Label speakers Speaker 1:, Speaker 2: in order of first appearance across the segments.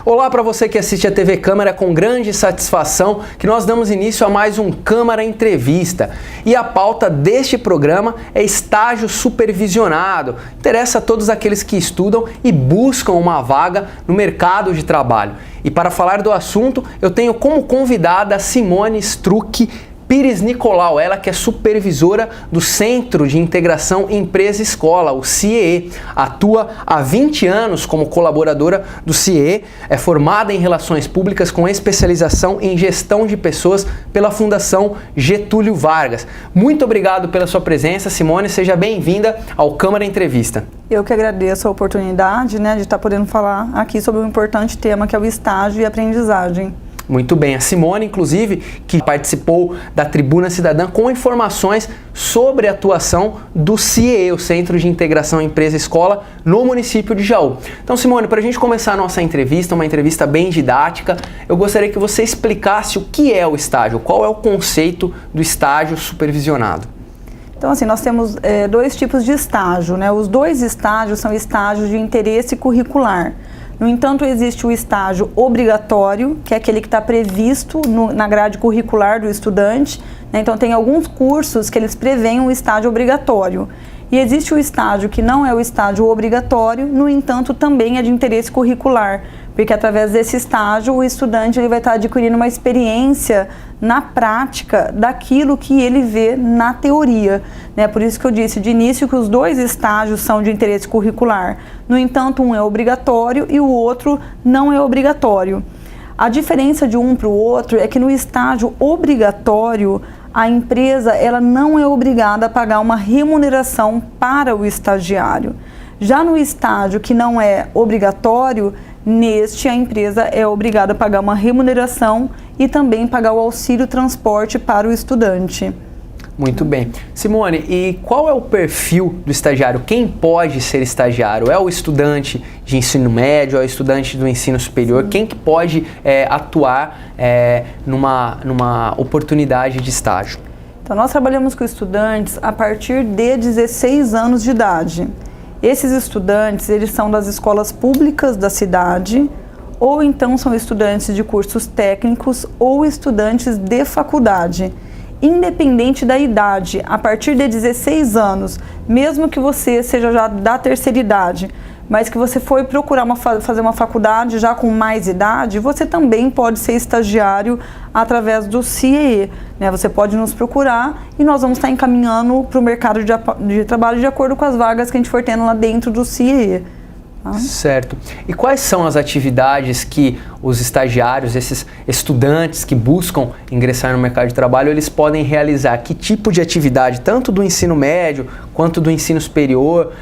Speaker 1: Olá para você que assiste a TV Câmara, com grande satisfação que nós damos início a mais um Câmara Entrevista. E a pauta deste programa é estágio supervisionado. Interessa a todos aqueles que estudam e buscam uma vaga no mercado de trabalho. E para falar do assunto, eu tenho como convidada a Simone Struck Pires Nicolau, ela que é supervisora do Centro de Integração Empresa-Escola, o CIEE. Atua há 20 anos como colaboradora do CIEE, é formada em Relações Públicas com especialização em Gestão de Pessoas pela Fundação Getúlio Vargas. Muito obrigado pela sua presença, Simone, seja bem-vinda ao Câmara Entrevista.
Speaker 2: Eu que agradeço a oportunidade, de estar podendo falar aqui sobre um importante tema que é o estágio e aprendizagem.
Speaker 1: Muito bem, a Simone, inclusive, que participou da Tribuna Cidadã com informações sobre a atuação do CIEE, o Centro de Integração Empresa-Escola, no município de Jaú. Então, Simone, para a gente começar a nossa entrevista, uma entrevista bem didática, eu gostaria que você explicasse o que é o estágio, qual é o conceito do estágio supervisionado.
Speaker 2: Então, assim, nós temos dois tipos de estágio, Os dois estágios são estágios de interesse curricular. No entanto, existe o estágio obrigatório, que é aquele que está previsto na grade curricular do estudante. Então, tem alguns cursos que eles prevêem um estágio obrigatório. E existe o estágio que não é o estágio obrigatório, no entanto, também é de interesse curricular, porque através desse estágio o estudante ele vai estar adquirindo uma experiência na prática daquilo que ele vê na teoria. Por isso que eu disse de início que os dois estágios são de interesse curricular. No entanto, um é obrigatório e o outro não é obrigatório. A diferença de um para o outro é que no estágio obrigatório, a empresa ela não é obrigada a pagar uma remuneração para o estagiário. Já no estágio que não é obrigatório, neste a empresa é obrigada a pagar uma remuneração e também pagar o auxílio transporte para o estudante.
Speaker 1: Muito bem. Simone, e qual é o perfil do estagiário? Quem pode ser estagiário? É o estudante de ensino médio, é o estudante do ensino superior? Quem que pode atuar numa oportunidade de estágio?
Speaker 2: Então, nós trabalhamos com estudantes a partir de 16 anos de idade. Esses estudantes, eles são das escolas públicas da cidade, ou então são estudantes de cursos técnicos ou estudantes de faculdade. Independente da idade, a partir de 16 anos, mesmo que você seja já da terceira idade, mas que você foi procurar fazer uma faculdade já com mais idade, você também pode ser estagiário através do CIEE. Você pode nos procurar e nós vamos estar encaminhando para o mercado de trabalho de acordo com as vagas que a gente for tendo lá dentro do CIEE.
Speaker 1: Certo. E quais são as atividades que os estagiários, esses estudantes que buscam ingressar no mercado de trabalho, eles podem realizar? Que tipo de atividade, tanto do ensino médio quanto do ensino superior?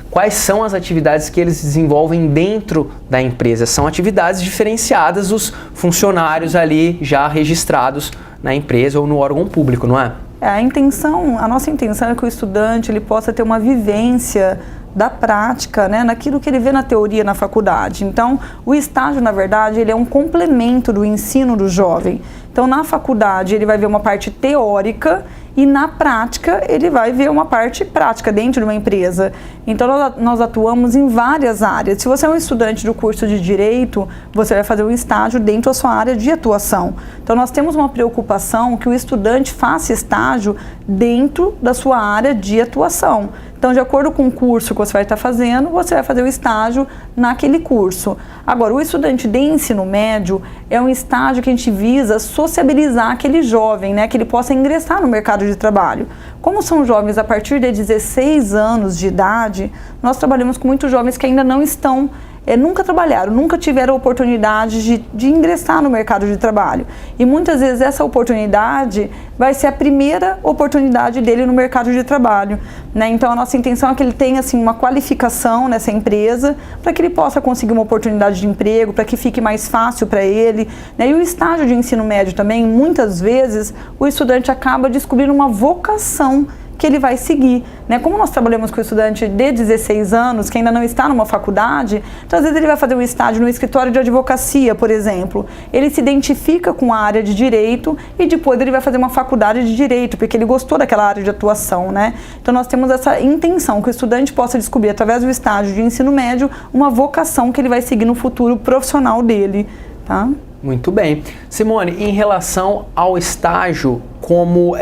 Speaker 1: Quais são as atividades que eles desenvolvem dentro da empresa? São atividades diferenciadas dos funcionários ali já registrados na empresa ou no órgão público, não é?
Speaker 2: A nossa intenção é que o estudante ele possa ter uma vivência da prática, naquilo que ele vê na teoria na faculdade. Então, o estágio, na verdade, ele é um complemento do ensino do jovem. Então, na faculdade, ele vai ver uma parte teórica e na prática, ele vai ver uma parte prática dentro de uma empresa. Então, nós atuamos em várias áreas. Se você é um estudante do curso de Direito, você vai fazer um estágio dentro da sua área de atuação. Então, nós temos uma preocupação que o estudante faça estágio dentro da sua área de atuação. Então, de acordo com o curso que você vai estar fazendo, você vai fazer o estágio naquele curso. Agora, o estudante de ensino médio é um estágio que a gente visa sociabilizar aquele jovem, que ele possa ingressar no mercado de trabalho. Como são jovens a partir de 16 anos de idade, nós trabalhamos com muitos jovens que ainda não estão nunca trabalharam, nunca tiveram oportunidade de ingressar no mercado de trabalho. E muitas vezes essa oportunidade vai ser a primeira oportunidade dele no mercado de trabalho. Então a nossa intenção é que ele tenha uma qualificação nessa empresa para que ele possa conseguir uma oportunidade de emprego, para que fique mais fácil para ele. E o estágio de ensino médio também, muitas vezes, o estudante acaba descobrindo uma vocação que ele vai seguir, né? Como nós trabalhamos com o estudante de 16 anos, que ainda não está numa faculdade, então às vezes ele vai fazer um estágio no escritório de advocacia, por exemplo. Ele se identifica com a área de direito e depois ele vai fazer uma faculdade de direito, porque ele gostou daquela área de atuação, né? Então nós temos essa intenção que o estudante possa descobrir através do estágio de ensino médio uma vocação que ele vai seguir no futuro profissional dele, tá?
Speaker 1: Muito bem. Simone, em relação ao estágio como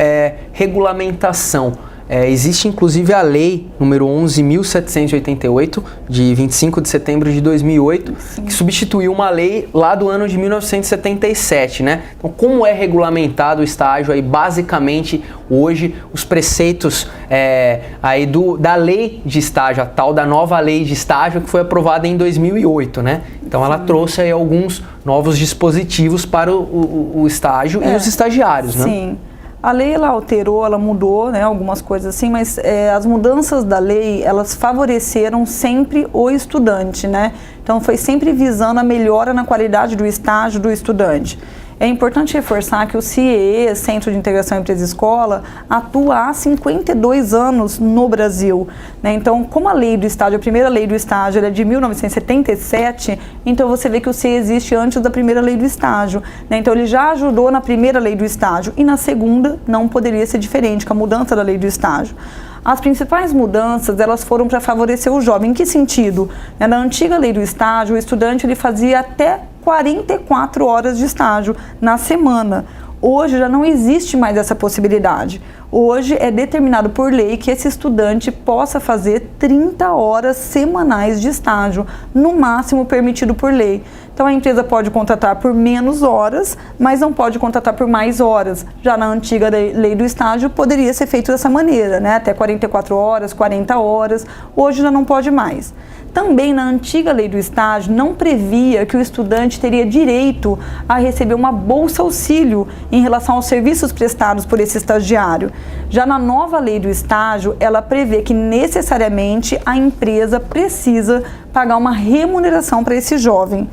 Speaker 1: regulamentação, existe inclusive a lei número 11.788, de 25 de setembro de 2008, Sim. que substituiu uma lei lá do ano de 1977, né? Então, como é regulamentado o estágio aí, basicamente, hoje, os preceitos aí da lei de estágio, a tal da nova lei de estágio que foi aprovada em 2008, né? Então, Sim. ela trouxe aí alguns novos dispositivos para o estágio e os estagiários, né?
Speaker 2: Sim. A lei, ela alterou, ela mudou, né, algumas coisas assim, mas as mudanças da lei, elas favoreceram sempre o estudante, né? Então, foi sempre visando a melhora na qualidade do estágio do estudante. É importante reforçar que o CIEE, Centro de Integração Empresa-Escola, atua há 52 anos no Brasil, né? Então, como a lei do estágio, a primeira lei do estágio ela é de 1977, então você vê que o CIEE existe antes da primeira lei do estágio, né? Então, ele já ajudou na primeira lei do estágio e na segunda não poderia ser diferente com a mudança da lei do estágio. As principais mudanças, elas foram para favorecer o jovem. Em que sentido? Na antiga lei do estágio, o estudante ele fazia até 44 horas de estágio na semana. Hoje já não existe mais essa possibilidade. Hoje é determinado por lei que esse estudante possa fazer 30 horas semanais de estágio, no máximo permitido por lei. Então a empresa pode contratar por menos horas, mas não pode contratar por mais horas. Já na antiga lei do estágio poderia ser feito dessa maneira, né? Até 44 horas, 40 horas, hoje já não pode mais. Também na antiga lei do estágio não previa que o estudante teria direito a receber uma bolsa auxílio em relação aos serviços prestados por esse estagiário. Já na nova lei do estágio, ela prevê que necessariamente a empresa precisa pagar uma remuneração para esse jovem.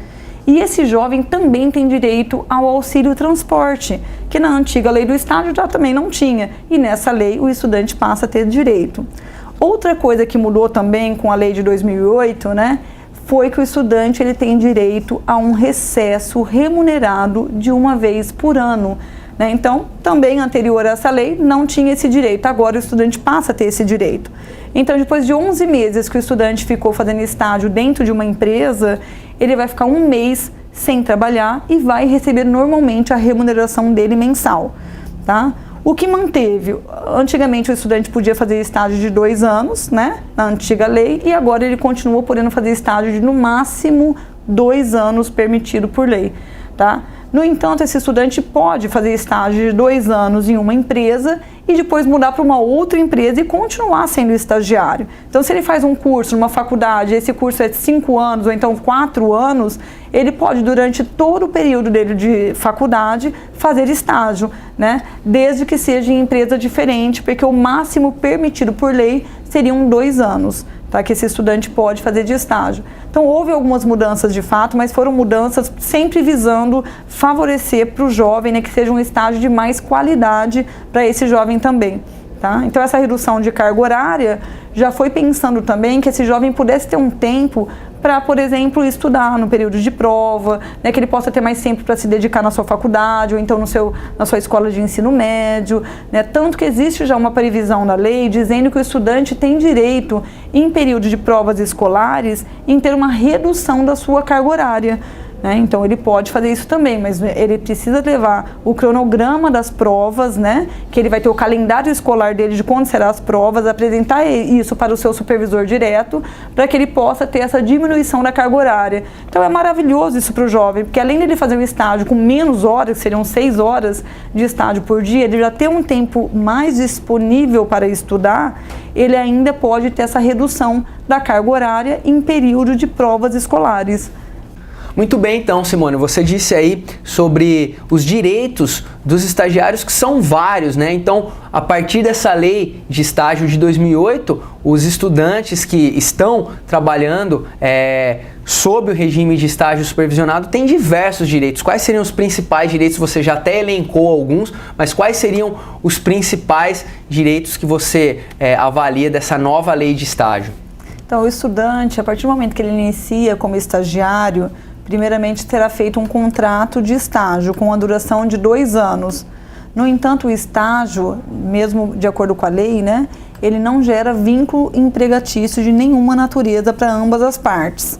Speaker 2: E esse jovem também tem direito ao auxílio transporte, que na antiga lei do estágio já também não tinha. E nessa lei o estudante passa a ter direito. Outra coisa que mudou também com a lei de 2008, né, foi que o estudante ele tem direito a um recesso remunerado de uma vez por ano, né? Então, também anterior a essa lei, não tinha esse direito. Agora o estudante passa a ter esse direito. Então, depois de 11 meses que o estudante ficou fazendo estágio dentro de uma empresa, ele vai ficar um mês sem trabalhar e vai receber normalmente a remuneração dele mensal, tá? O que manteve, antigamente o estudante podia fazer estágio de 2 anos, né, na antiga lei, e agora ele continua podendo fazer estágio de no máximo 2 anos permitido por lei, tá? No entanto, esse estudante pode fazer estágio de 2 anos em uma empresa e depois mudar para uma outra empresa e continuar sendo estagiário. Então, se ele faz um curso numa faculdade, esse curso é de 5 anos ou então 4 anos, ele pode, durante todo o período dele de faculdade, fazer estágio, né? Desde que seja em empresa diferente, porque o máximo permitido por lei seriam 2 anos. Tá, que esse estudante pode fazer de estágio. Então, houve algumas mudanças de fato, mas foram mudanças sempre visando favorecer para o jovem, né, que seja um estágio de mais qualidade para esse jovem também. Tá? Então, essa redução de carga horária já foi pensando também que esse jovem pudesse ter um tempo para, por exemplo, estudar no período de prova, né, que ele possa ter mais tempo para se dedicar na sua faculdade ou então na sua escola de ensino médio, né? Tanto que existe já uma previsão na lei dizendo que o estudante tem direito, em período de provas escolares, em ter uma redução da sua carga horária. Né? Então ele pode fazer isso também, mas ele precisa levar o cronograma das provas, né? Que ele vai ter o calendário escolar dele de quando serão as provas, apresentar isso para o seu supervisor direto, para que ele possa ter essa diminuição da carga horária. Então é maravilhoso isso para o jovem, porque além dele fazer um estágio com menos horas, que seriam 6 horas de estágio por dia, ele já ter um tempo mais disponível para estudar, ele ainda pode ter essa redução da carga horária em período de provas escolares.
Speaker 1: Muito bem, então, Simone, você disse aí sobre os direitos dos estagiários, que são vários, né? Então, a partir dessa lei de estágio de 2008, os estudantes que estão trabalhando sob o regime de estágio supervisionado têm diversos direitos. Quais seriam os principais direitos? Você já até elencou alguns, mas quais seriam os principais direitos que você avalia dessa nova lei de estágio?
Speaker 2: Então, o estudante, a partir do momento que ele inicia como estagiário, primeiramente terá feito um contrato de estágio com a duração de 2 anos. No entanto, o estágio, mesmo de acordo com a lei, né, ele não gera vínculo empregatício de nenhuma natureza para ambas as partes.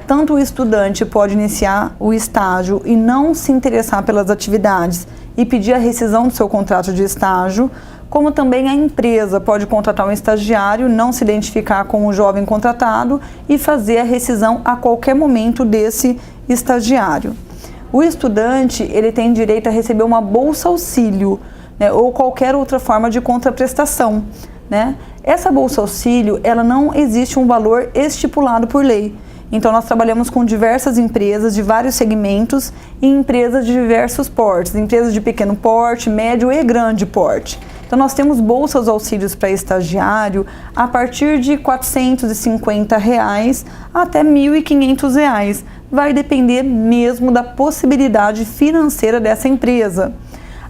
Speaker 2: Tanto o estudante pode iniciar o estágio e não se interessar pelas atividades e pedir a rescisão do seu contrato de estágio, como também a empresa pode contratar um estagiário, não se identificar com o jovem contratado e fazer a rescisão a qualquer momento desse estagiário. O estudante, ele tem direito a receber uma bolsa auxílio, né, ou qualquer outra forma de contraprestação, né? Essa bolsa auxílio, ela não existe um valor estipulado por lei. Então, nós trabalhamos com diversas empresas de vários segmentos e empresas de diversos portes, empresas de pequeno porte, médio e grande porte. Então, nós temos bolsas auxílios para estagiário a partir de R$ 450 até R$ 1.500. Vai depender mesmo da possibilidade financeira dessa empresa.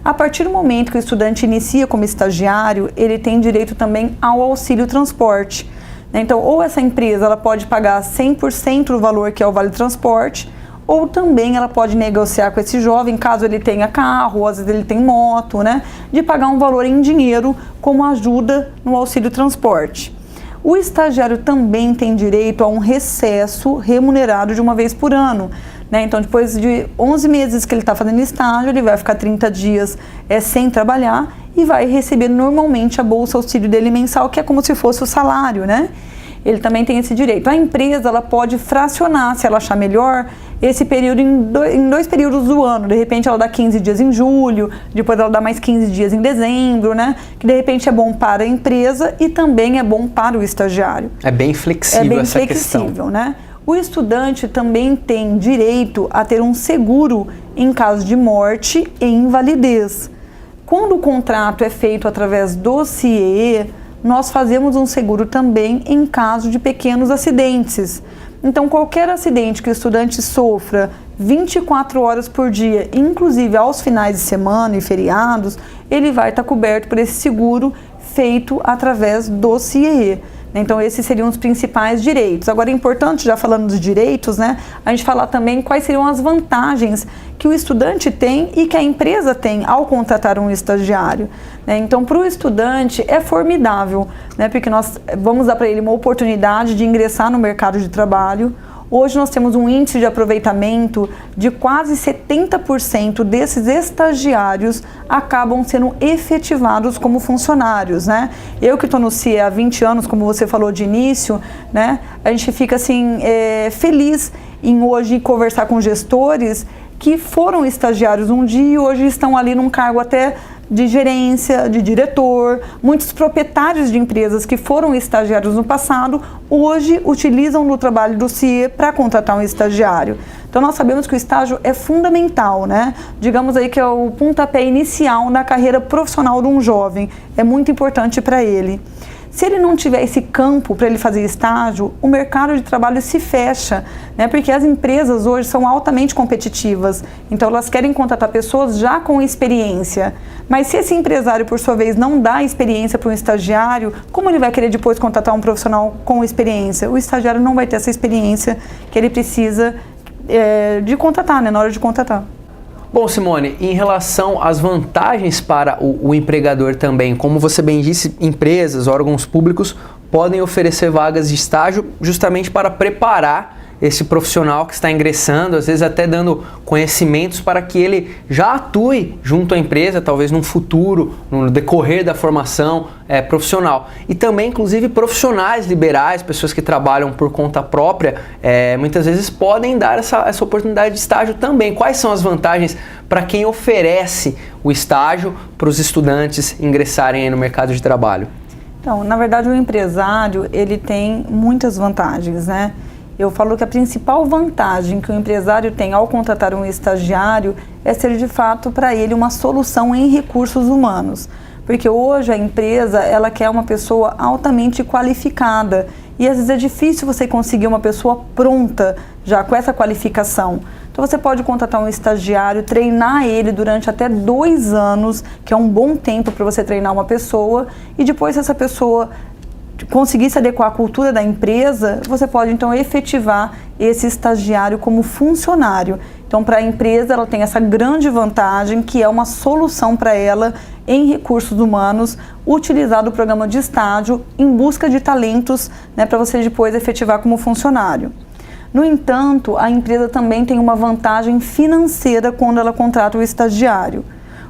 Speaker 2: A partir do momento que o estudante inicia como estagiário, ele tem direito também ao auxílio transporte. Então, ou essa empresa ela pode pagar 100% do valor que é o vale transporte, ou também ela pode negociar com esse jovem, caso ele tenha carro, ou às vezes ele tem moto, né, de pagar um valor em dinheiro como ajuda no auxílio transporte. O estagiário também tem direito a um recesso remunerado de uma vez por ano. Então, depois de 11 meses que ele está fazendo estágio, ele vai ficar 30 dias sem trabalhar e vai receber normalmente a bolsa auxílio dele mensal, que é como se fosse o salário, né? Ele também tem esse direito. A empresa, ela pode fracionar, se ela achar melhor, esse período em 2 períodos do ano. De repente, ela dá 15 dias em julho, depois ela dá mais 15 dias em dezembro, né? Que de repente é bom para a empresa e também é bom para o estagiário.
Speaker 1: É bem flexível essa questão. É bem flexível,
Speaker 2: né? O estudante também tem direito a ter um seguro em caso de morte e invalidez. Quando o contrato é feito através do CIE, nós fazemos um seguro também em caso de pequenos acidentes. Então, qualquer acidente que o estudante sofra 24 horas por dia, inclusive aos finais de semana e feriados, ele vai estar coberto por esse seguro feito através do CIE. Então, esses seriam os principais direitos. Agora, é importante, já falando dos direitos, né, a gente falar também quais seriam as vantagens que o estudante tem e que a empresa tem ao contratar um estagiário. Então, para o estudante é formidável, né, porque nós vamos dar para ele uma oportunidade de ingressar no mercado de trabalho. Hoje nós temos um índice de aproveitamento de quase 70% desses estagiários acabam sendo efetivados como funcionários, né? Eu que estou no CIE há 20 anos, como você falou de início, né? A gente fica assim feliz em hoje conversar com gestores que foram estagiários um dia e hoje estão ali num cargo até de gerência, de diretor. Muitos proprietários de empresas que foram estagiários no passado, hoje utilizam do trabalho do CIE para contratar um estagiário. Então, nós sabemos que o estágio é fundamental, né? Digamos aí que é o pontapé inicial na carreira profissional de um jovem. É muito importante para ele. Se ele não tiver esse campo para ele fazer estágio, o mercado de trabalho se fecha, né? Porque as empresas hoje são altamente competitivas, então elas querem contratar pessoas já com experiência. Mas se esse empresário, por sua vez, não dá experiência para um estagiário, como ele vai querer depois contratar um profissional com experiência? O estagiário não vai ter essa experiência que ele precisa de contratar, né? Na hora de contratar.
Speaker 1: Bom, Simone, em relação às vantagens para o empregador também, como você bem disse, empresas, órgãos públicos podem oferecer vagas de estágio justamente para preparar esse profissional que está ingressando, às vezes até dando conhecimentos para que ele já atue junto à empresa, talvez num futuro, no decorrer da formação profissional. E também, inclusive, profissionais liberais, pessoas que trabalham por conta própria, muitas vezes podem dar essa oportunidade de estágio também. Quais são as vantagens para quem oferece o estágio para os estudantes ingressarem aí no mercado de trabalho?
Speaker 2: Então, na verdade, o empresário, ele tem muitas vantagens, né? Eu falo que a principal vantagem que o empresário tem ao contratar um estagiário é ser de fato para ele uma solução em recursos humanos. Porque hoje a empresa ela quer uma pessoa altamente qualificada e às vezes é difícil você conseguir uma pessoa pronta já com essa qualificação. Então você pode contratar um estagiário, treinar ele durante até 2 anos, que é um bom tempo para você treinar uma pessoa, e depois se essa pessoa conseguir se adequar à cultura da empresa, você pode então efetivar esse estagiário como funcionário. Então para a empresa ela tem essa grande vantagem que é uma solução para ela em recursos humanos, utilizar o programa de estágio em busca de talentos, né, para você depois efetivar como funcionário. No entanto, a empresa também tem uma vantagem financeira quando ela contrata o estagiário.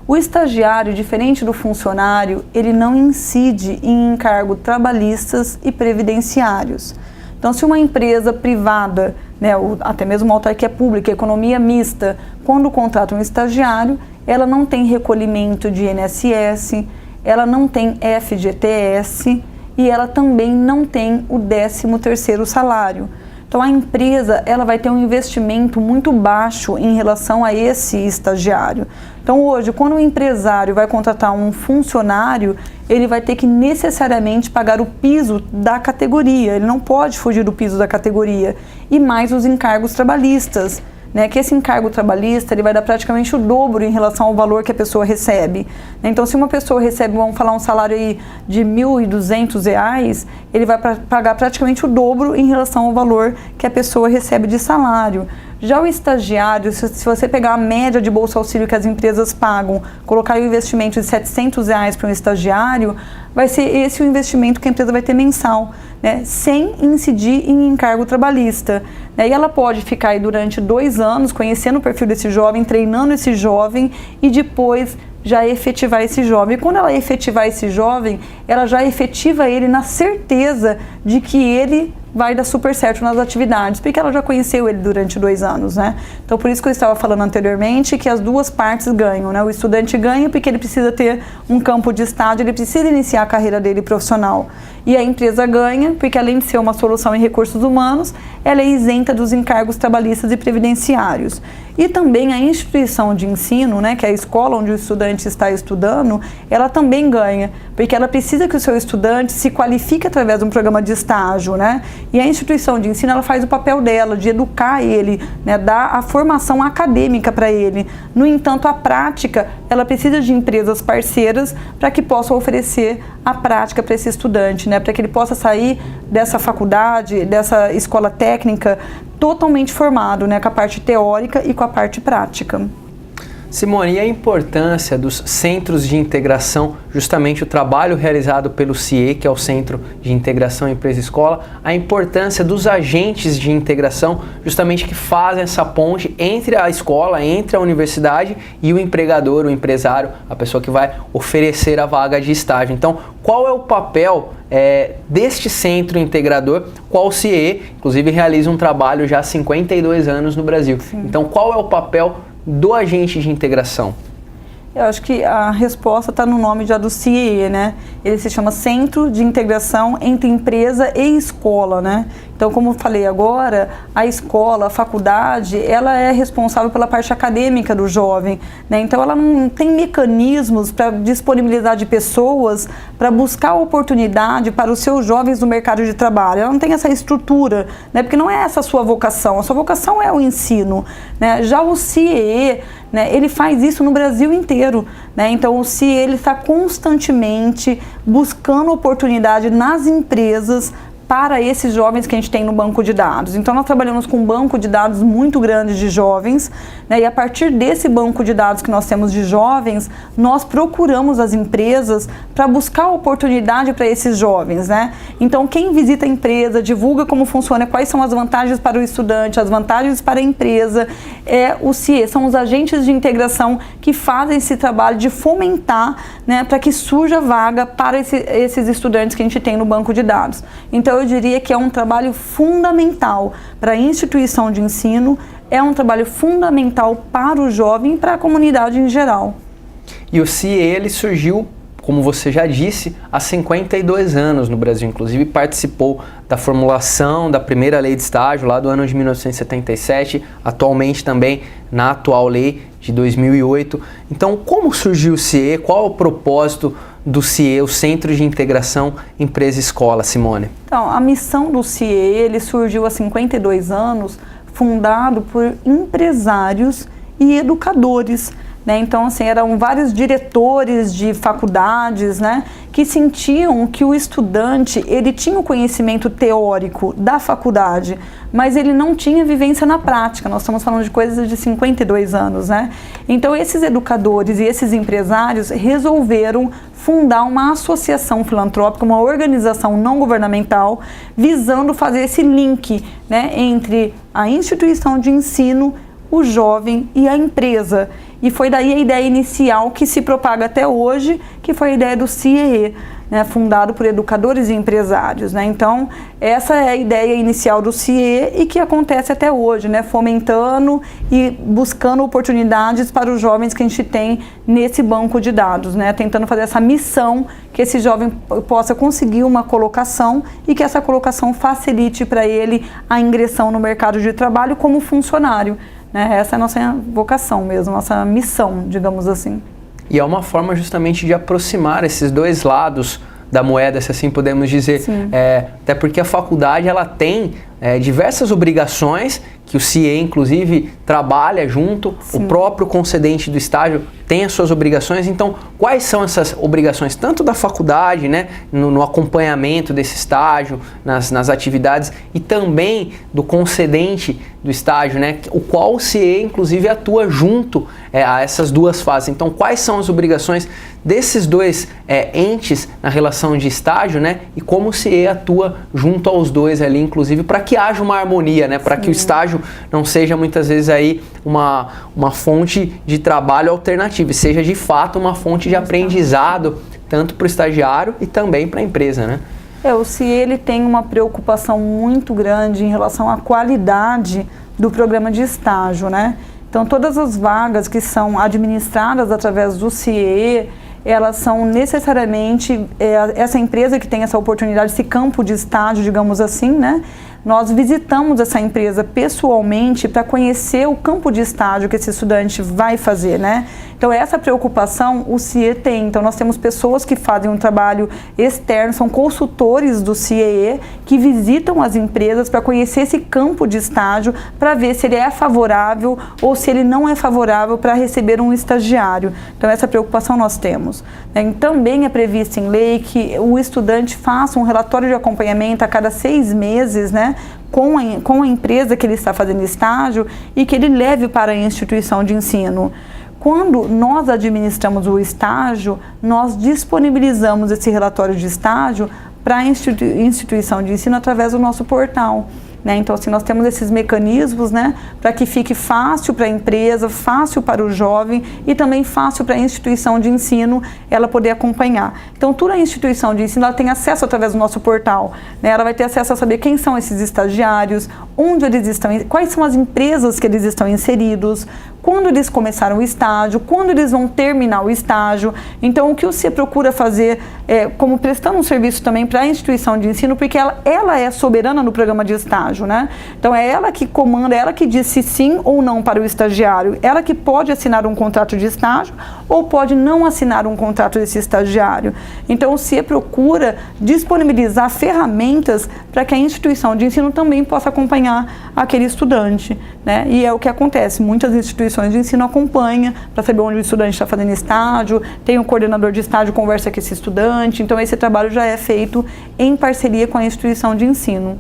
Speaker 2: O estagiário, diferente do funcionário, ele não incide em encargos trabalhistas e previdenciários. Então, se uma empresa privada, né, ou até mesmo uma autarquia pública, economia mista, quando contrata um estagiário, ela não tem recolhimento de INSS, ela não tem FGTS e ela também não tem o 13º salário. Então a empresa ela vai ter um investimento muito baixo em relação a esse estagiário. Então hoje, quando o empresário vai contratar um funcionário, ele vai ter que necessariamente pagar o piso da categoria, ele não pode fugir do piso da categoria, e mais os encargos trabalhistas. Né, que esse encargo trabalhista ele vai dar praticamente o dobro em relação ao valor que a pessoa recebe. Então, se uma pessoa recebe, vamos falar, um salário aí de R$ 1.200, ele vai pagar praticamente o dobro em relação ao valor que a pessoa recebe de salário. Já o estagiário, se você pegar a média de Bolsa Auxílio que as empresas pagam, colocar o investimento de R$ 700 para um estagiário, vai ser esse o investimento que a empresa vai ter mensal, né, sem incidir em encargo trabalhista. E ela pode ficar aí durante 2 anos conhecendo o perfil desse jovem, treinando esse jovem e depois já efetivar esse jovem. E quando ela efetivar esse jovem, ela já efetiva ele na certeza de que ele vai dar super certo nas atividades, porque ela já conheceu ele durante 2 anos, né? Então, por isso que eu estava falando anteriormente que as duas partes ganham, né? O estudante ganha porque ele precisa ter um campo de estágio, ele precisa iniciar a carreira dele profissional. E a empresa ganha porque, além de ser uma solução em recursos humanos, ela é isenta dos encargos trabalhistas e previdenciários. E também a instituição de ensino, né, que é a escola onde o estudante está estudando, ela também ganha, porque ela precisa que o seu estudante se qualifique através de um programa de estágio, né? E a instituição de ensino ela faz o papel dela de educar ele, né, dar a formação acadêmica para ele. No entanto, a prática ela precisa de empresas parceiras para que possam oferecer a prática para esse estudante, né, para que ele possa sair dessa faculdade, dessa escola técnica totalmente formado, né, com a parte teórica e com a parte prática.
Speaker 1: Simone, e a importância dos centros de integração, justamente o trabalho realizado pelo CIE, que é o Centro de Integração Empresa-Escola, a importância dos agentes de integração, justamente que fazem essa ponte entre a escola, entre a universidade e o empregador, o empresário, a pessoa que vai oferecer a vaga de estágio. Então, qual é o papel deste centro integrador, qual o CIE, inclusive, realiza um trabalho já há 52 anos no Brasil. Sim. Então, qual é o papel do agente de integração?
Speaker 2: Eu acho que a resposta está no nome já do CIE, né? Ele se chama Centro de Integração entre Empresa e Escola, né? Então, como eu falei agora, a escola, a faculdade, ela é responsável pela parte acadêmica do jovem, né? Então, ela não tem mecanismos para disponibilizar de pessoas para buscar oportunidade para os seus jovens no mercado de trabalho. Ela não tem essa estrutura, né? Porque não é essa a sua vocação é o ensino, né? Já o CIE, né, ele faz isso no Brasil inteiro, né? Então o CIE ele está constantemente buscando oportunidade nas empresas para esses jovens que a gente tem no banco de dados. Então nós trabalhamos com um banco de dados muito grande de jovens, né, e a partir desse banco de dados que nós temos de jovens, nós procuramos as empresas para buscar oportunidade para esses jovens, né? Então quem visita a empresa, divulga como funciona, quais são as vantagens para o estudante, as vantagens para a empresa, é o CIE, são os agentes de integração que fazem esse trabalho de fomentar, né, para que surja vaga para esses estudantes que a gente tem no banco de dados. Então eu diria que é um trabalho fundamental para a instituição de ensino, é um trabalho fundamental para o jovem e para a comunidade em geral.
Speaker 1: E o CIE ele surgiu como você já disse, há 52 anos no Brasil. Inclusive participou da formulação da primeira lei de estágio lá do ano de 1977, atualmente também na atual lei de 2008. Então, como surgiu o CIE? Qual é o propósito do CIE, o Centro de Integração Empresa-Escola, Simone?
Speaker 2: Então, a missão do CIE, ele surgiu há 52 anos, fundado por empresários e educadores, né? Então, assim, eram vários diretores de faculdades, né, que sentiam que o estudante, ele tinha o conhecimento teórico da faculdade, mas ele não tinha vivência na prática. Nós estamos falando de coisas de 52 anos, né? Então, esses educadores e esses empresários resolveram fundar uma associação filantrópica, uma organização não governamental, visando fazer esse link, né, entre a instituição de ensino, o jovem e a empresa. E foi daí a ideia inicial que se propaga até hoje, que foi a ideia do CIE, né, fundado por educadores e empresários, né? Então, essa é a ideia inicial do CIE e que acontece até hoje, né, fomentando e buscando oportunidades para os jovens que a gente tem nesse banco de dados, né, tentando fazer essa missão que esse jovem possa conseguir uma colocação e que essa colocação facilite para ele a ingressão no mercado de trabalho como funcionário, né? Essa é a nossa vocação mesmo, nossa missão, digamos assim.
Speaker 1: E é uma forma justamente de aproximar esses dois lados da moeda, se assim podemos dizer. Até porque a faculdade ela tem diversas obrigações que o CIE, inclusive, trabalha junto. Sim. O próprio concedente do estágio tem as suas obrigações. Então, quais são essas obrigações? Tanto da faculdade, né, no acompanhamento desse estágio, nas atividades, e também do concedente do estágio, né, o qual o CIE, inclusive, atua junto a essas duas fases. Então, quais são as obrigações desses dois entes na relação de estágio, né, e como o CIE atua junto aos dois ali, inclusive, para que haja uma harmonia, né, para que o estágio não seja muitas vezes aí uma fonte de trabalho alternativa, seja de fato uma fonte de aprendizado tanto para o estagiário e também para a empresa, né?
Speaker 2: O CIE ele tem uma preocupação muito grande em relação à qualidade do programa de estágio, né? Então todas as vagas que são administradas através do CIE, elas são necessariamente essa empresa que tem essa oportunidade, esse campo de estágio, digamos assim, né? Nós visitamos essa empresa pessoalmente para conhecer o campo de estágio que esse estudante vai fazer, né? Então, essa preocupação o CIE tem. Então, nós temos pessoas que fazem um trabalho externo, são consultores do CIE, que visitam as empresas para conhecer esse campo de estágio, para ver se ele é favorável ou se ele não é favorável para receber um estagiário. Então, essa preocupação nós temos. Também é previsto em lei que o estudante faça um relatório de acompanhamento a cada 6 meses, né, com a empresa que ele está fazendo estágio e que ele leve para a instituição de ensino. Quando nós administramos o estágio, nós disponibilizamos esse relatório de estágio para a instituição de ensino através do nosso portal. Então, assim, nós temos esses mecanismos, né, para que fique fácil para a empresa, fácil para o jovem e também fácil para a instituição de ensino ela poder acompanhar. Então, toda a instituição de ensino ela tem acesso através do nosso portal, né? Ela vai ter acesso a saber quem são esses estagiários, onde eles estão, quais são as empresas que eles estão inseridos, quando eles começaram o estágio, quando eles vão terminar o estágio. Então, o que o CIE procura fazer como prestando um serviço também para a instituição de ensino, porque ela é soberana no programa de estágio, né? Então, é ela que comanda, é ela que diz se sim ou não para o estagiário, ela que pode assinar um contrato de estágio ou pode não assinar um contrato desse estagiário. Então, o CIE procura disponibilizar ferramentas para que a instituição de ensino também possa acompanhar aquele estudante, né? E é o que acontece, muitas instituições de ensino acompanham para saber onde o estudante está fazendo estágio, tem um coordenador de estágio, conversa com esse estudante, então esse trabalho já é feito em parceria com a instituição de ensino.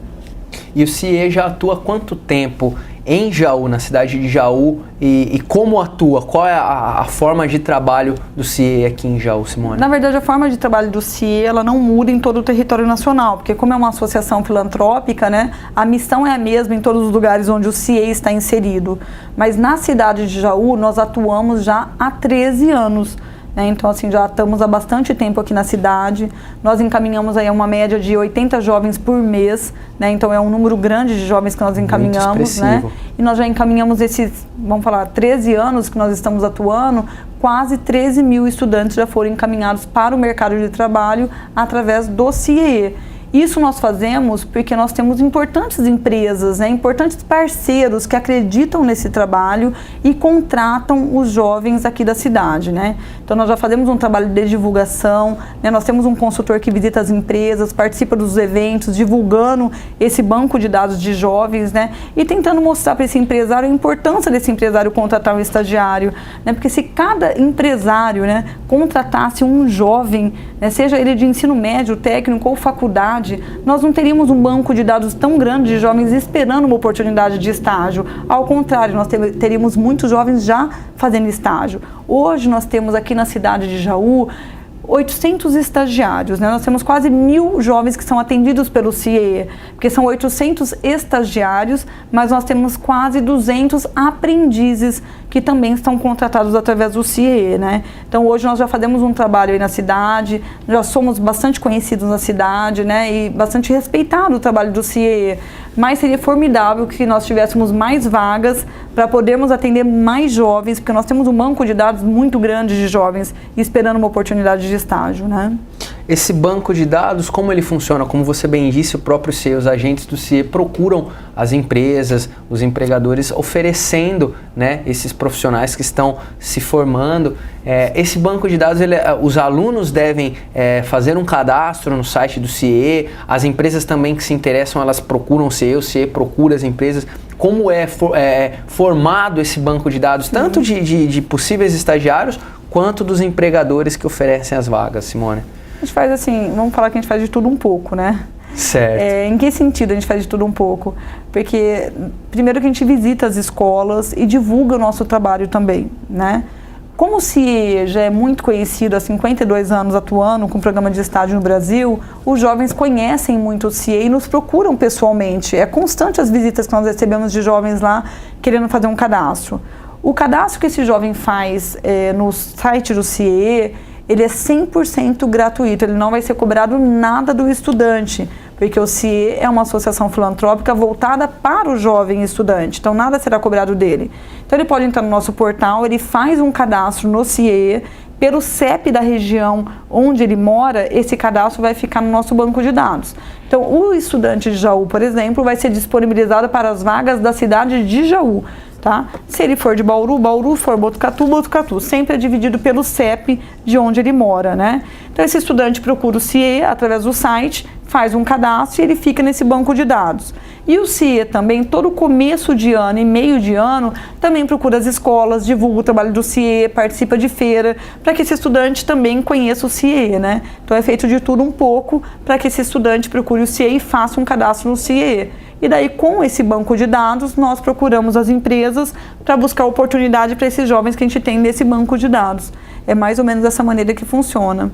Speaker 1: E o CIE já atua há quanto tempo em Jaú, na cidade de Jaú, e como atua? Qual é a forma de trabalho do CIE aqui em Jaú, Simone?
Speaker 2: Na verdade, a forma de trabalho do CIE, ela não muda em todo o território nacional, porque como é uma associação filantrópica, né, a missão é a mesma em todos os lugares onde o CIE está inserido. Mas na cidade de Jaú, nós atuamos já há 13 anos. né? Então, assim, já estamos há bastante tempo aqui na cidade. Nós encaminhamos aí uma média de 80 jovens por mês, né? Então, é um número grande de jovens que nós encaminhamos, né? E nós já encaminhamos esses, vamos falar, 13 anos que nós estamos atuando, quase 13 mil estudantes já foram encaminhados para o mercado de trabalho através do CIEE. Isso nós fazemos porque nós temos importantes empresas, né, importantes parceiros que acreditam nesse trabalho e contratam os jovens aqui da cidade, né? Então nós já fazemos um trabalho de divulgação, né, nós temos um consultor que visita as empresas, participa dos eventos, divulgando esse banco de dados de jovens, né, e tentando mostrar para esse empresário a importância desse empresário contratar um estagiário, né, porque se cada empresário, né, contratasse um jovem, né, seja ele de ensino médio, técnico ou faculdade, nós não teríamos um banco de dados tão grande de jovens esperando uma oportunidade de estágio. Ao contrário, nós teríamos muitos jovens já fazendo estágio. Hoje nós temos aqui na cidade de Jaú 800 estagiários, né? Nós temos quase 1.000 jovens que são atendidos pelo CIEE, porque são 800 estagiários, mas nós temos quase 200 aprendizes que também estão contratados através do CIEE, né? Então hoje nós já fazemos um trabalho aí na cidade, já somos bastante conhecidos na cidade, né? E bastante respeitado o trabalho do CIEE. Mas seria formidável que nós tivéssemos mais vagas para podermos atender mais jovens, porque nós temos um banco de dados muito grande de jovens esperando uma oportunidade de estágio, né?
Speaker 1: Esse banco de dados, como ele funciona? Como você bem disse, o próprio CIEE, os agentes do CIEE procuram as empresas, os empregadores, oferecendo, né, esses profissionais que estão se formando. Esse banco de dados, os alunos devem fazer um cadastro no site do CIEE, as empresas também que se interessam, elas procuram o CIEE procura as empresas. Como é formado esse banco de dados, tanto de possíveis estagiários, quanto dos empregadores que oferecem as vagas, Simone?
Speaker 2: A gente faz assim, vamos falar que a gente faz de tudo um pouco, né?
Speaker 1: Certo.
Speaker 2: Em que sentido a gente faz de tudo um pouco? Porque primeiro que a gente visita as escolas e divulga o nosso trabalho também, né? Como o CIEE já é muito conhecido há 52 anos atuando com o programa de estágio no Brasil, os jovens conhecem muito o CIEE e nos procuram pessoalmente. É constante as visitas que nós recebemos de jovens lá querendo fazer um cadastro. O cadastro que esse jovem faz no site do CIEE, ele é 100% gratuito, ele não vai ser cobrado nada do estudante, porque o CIEE é uma associação filantrópica voltada para o jovem estudante, então nada será cobrado dele. Então ele pode entrar no nosso portal, ele faz um cadastro no CIEE, pelo CEP da região onde ele mora, esse cadastro vai ficar no nosso banco de dados. Então o estudante de Jaú, por exemplo, vai ser disponibilizado para as vagas da cidade de Jaú. Tá? Se ele for de Bauru, Bauru, for Botucatu, Botucatu, sempre é dividido pelo CEP de onde ele mora, né? Então esse estudante procura o CIEE através do site, faz um cadastro e ele fica nesse banco de dados. E o CIEE também, todo começo de ano e meio de ano, também procura as escolas, divulga o trabalho do CIEE, participa de feira, para que esse estudante também conheça o CIEE, né? Então é feito de tudo um pouco para que esse estudante procure o CIEE e faça um cadastro no CIEE. E daí, com esse banco de dados, nós procuramos as empresas para buscar oportunidade para esses jovens que a gente tem nesse banco de dados. É mais ou menos dessa maneira que funciona.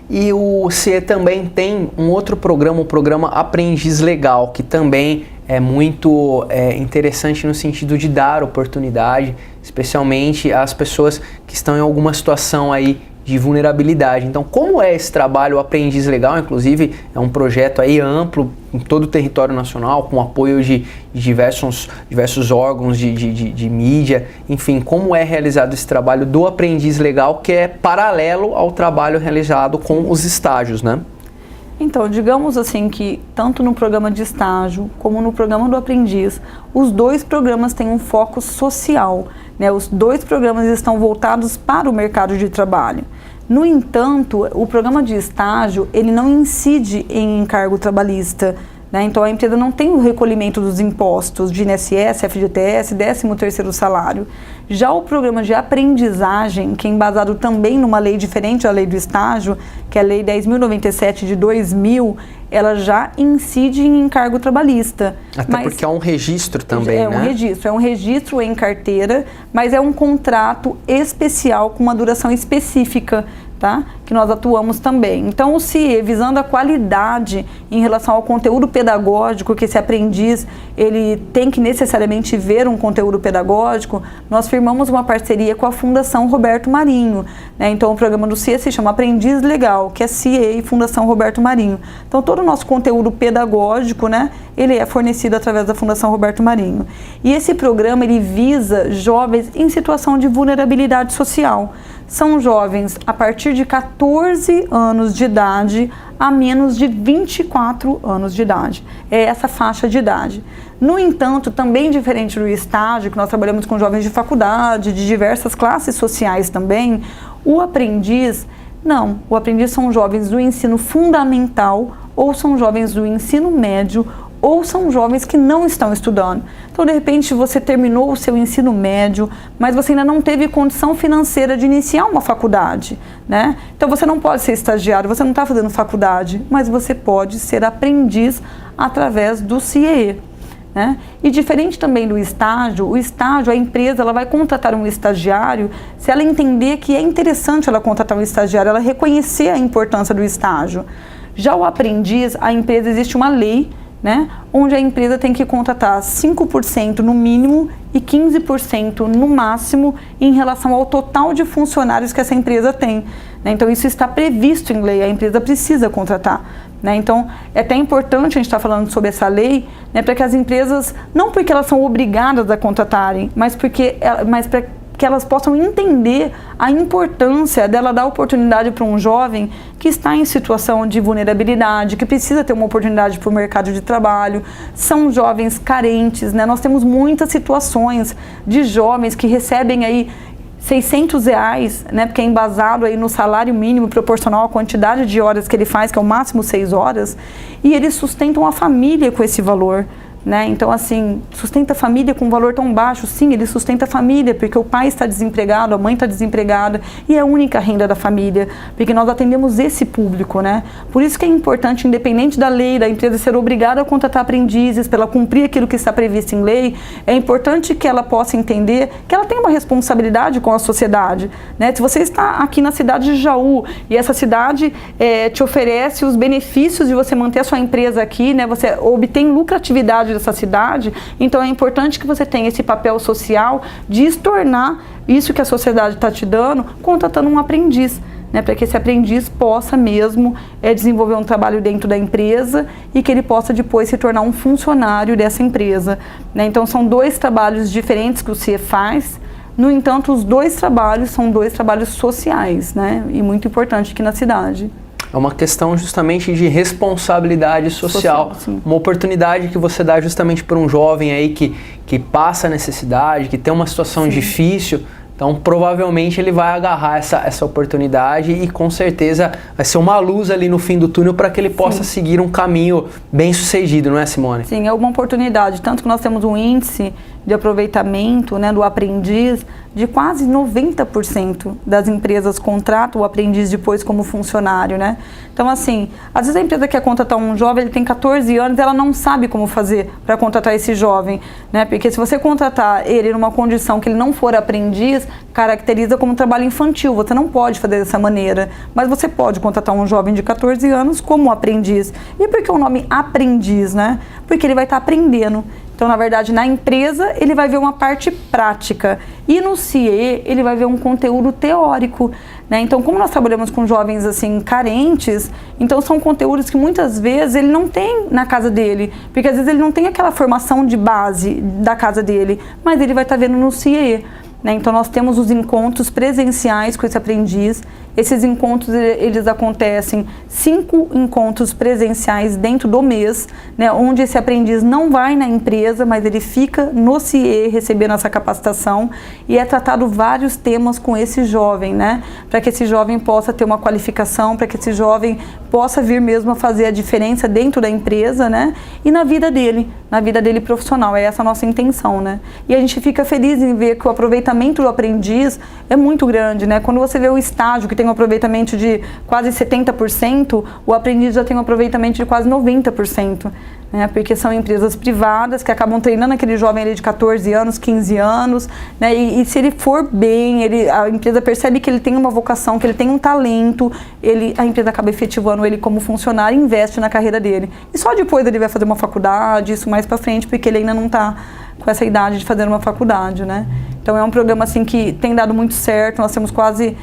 Speaker 1: E o CIEE também tem um outro programa, o programa Aprendiz Legal, que também é muito interessante no sentido de dar oportunidade, especialmente às pessoas que estão em alguma situação aí de vulnerabilidade. Então, como é esse trabalho, o Aprendiz Legal? Inclusive, é um projeto aí amplo em todo o território nacional, com apoio de diversos órgãos de mídia. Enfim, como é realizado esse trabalho do Aprendiz Legal, que é paralelo ao trabalho realizado com os estágios, né?
Speaker 2: Então, digamos assim que tanto no programa de estágio como no programa do aprendiz, os dois programas têm um foco social, né? Os dois programas estão voltados para o mercado de trabalho. No entanto, o programa de estágio, ele não incide em encargo trabalhista, né? Então a empresa não tem o recolhimento dos impostos de INSS, FGTS, 13º salário. Já o programa de aprendizagem, que é embasado também numa lei diferente da lei do estágio, que é a Lei 10.097 de 2000, ela já incide em encargo trabalhista.
Speaker 1: Até porque é um registro também, né?
Speaker 2: É um registro em carteira, mas é um contrato especial com uma duração específica, tá? que nós atuamos também. Então, o CIE, visando a qualidade em relação ao conteúdo pedagógico, que esse aprendiz ele tem que necessariamente ver um conteúdo pedagógico, nós firmamos uma parceria com a Fundação Roberto Marinho, né? Então, o programa do CIE se chama Aprendiz Legal, que é CIE e Fundação Roberto Marinho. Então, todo o nosso conteúdo pedagógico, né, ele é fornecido através da Fundação Roberto Marinho. E esse programa, ele visa jovens em situação de vulnerabilidade social. São jovens a partir de 14 anos de idade a menos de 24 anos de idade. É essa faixa de idade. No entanto, também diferente do estágio, que nós trabalhamos com jovens de faculdade, de diversas classes sociais também, o aprendiz, não. O aprendiz são jovens do ensino fundamental ou são jovens do ensino médio ou são jovens que não estão estudando. Então, de repente, você terminou o seu ensino médio, mas você ainda não teve condição financeira de iniciar uma faculdade, né? Então, você não pode ser estagiário, você não está fazendo faculdade, mas você pode ser aprendiz através do CIE, né? E diferente também do estágio, o estágio, a empresa ela vai contratar um estagiário se ela entender que é interessante ela contratar um estagiário, ela reconhecer a importância do estágio. Já o aprendiz, a empresa, existe uma lei, né, onde a empresa tem que contratar 5% no mínimo e 15% no máximo em relação ao total de funcionários que essa empresa tem, né? Então isso está previsto em lei, a empresa precisa contratar, né? Então é até importante a gente estar falando sobre essa lei, né, para que as empresas, não porque elas são obrigadas a contratarem, mas para que elas possam entender a importância dela dar oportunidade para um jovem que está em situação de vulnerabilidade, que precisa ter uma oportunidade para o mercado de trabalho. São jovens carentes, né? Nós temos muitas situações de jovens que recebem aí R$600, né, porque é embasado aí no salário mínimo proporcional à quantidade de horas que ele faz, que é o máximo 6 horas, e eles sustentam a família com esse valor, né? Então, assim, sustenta a família com um valor tão baixo? Sim, ele sustenta a família, porque o pai está desempregado, a mãe está desempregada, e é a única renda da família, porque nós atendemos esse público, né? Por isso que é importante, independente da lei, da empresa ser obrigada a contratar aprendizes, para ela cumprir aquilo que está previsto em lei, é importante que ela possa entender que ela tem uma responsabilidade com a sociedade, né? Se você está aqui na cidade de Jaú, e essa cidade te oferece os benefícios de você manter a sua empresa aqui, né? Você obtém lucratividade dessa cidade, então é importante que você tenha esse papel social de estornar isso que a sociedade está te dando, contratando um aprendiz, né, para que esse aprendiz possa mesmo desenvolver um trabalho dentro da empresa e que ele possa depois se tornar um funcionário dessa empresa, né? Então são 2 trabalhos diferentes que o CIE faz. No entanto, os 2 trabalhos são 2 trabalhos sociais, né, e muito importante aqui na cidade.
Speaker 1: É uma questão justamente de responsabilidade social, uma oportunidade que você dá justamente para um jovem aí que passa necessidade, que tem uma situação difícil. Então, provavelmente ele vai agarrar essa oportunidade e com certeza vai ser uma luz ali no fim do túnel para que ele possa seguir um caminho bem sucedido, não é, Simone?
Speaker 2: Sim, é uma oportunidade, tanto que nós temos um índice de aproveitamento, né, do aprendiz de quase 90% das empresas contratam o aprendiz depois como funcionário, né? Então, assim, às vezes a empresa quer contratar um jovem, ele tem 14 anos, ela não sabe como fazer para contratar esse jovem, né? Porque se você contratar ele numa condição que ele não for aprendiz, caracteriza como trabalho infantil, você não pode fazer dessa maneira, mas você pode contratar um jovem de 14 anos como aprendiz. E por que o nome aprendiz, né? Porque ele vai estar aprendendo. Então, na verdade, na empresa, ele vai ver uma parte prática. E no CIE, ele vai ver um conteúdo teórico, né? Então, como nós trabalhamos com jovens, assim, carentes, então são conteúdos que muitas vezes ele não tem na casa dele. Porque às vezes ele não tem aquela formação de base da casa dele, mas ele vai estar vendo no CIE, né? Então, nós temos os encontros presenciais com esse aprendiz. Esses encontros, eles acontecem 5 encontros presenciais dentro do mês, né, onde esse aprendiz não vai na empresa, mas ele fica no CIE recebendo essa capacitação e é tratado vários temas com esse jovem, né, para que esse jovem possa ter uma qualificação, para que esse jovem possa vir mesmo a fazer a diferença dentro da empresa, né, e na vida dele profissional. É essa a nossa intenção, né. E a gente fica feliz em ver que o aproveitamento do aprendiz é muito grande, né, quando você vê o estágio que tem um aproveitamento de quase 70%, o aprendiz já tem um aproveitamento de quase 90%. Né, porque são empresas privadas que acabam treinando aquele jovem ali de 14 anos, 15 anos, né, e se ele for bem, a empresa percebe que ele tem uma vocação, que ele tem um talento, a empresa acaba efetivando ele como funcionário e investe na carreira dele. E só depois ele vai fazer uma faculdade, isso mais para frente, porque ele ainda não está com essa idade de fazer uma faculdade, né? Então é um programa assim que tem dado muito certo. Nós temos quase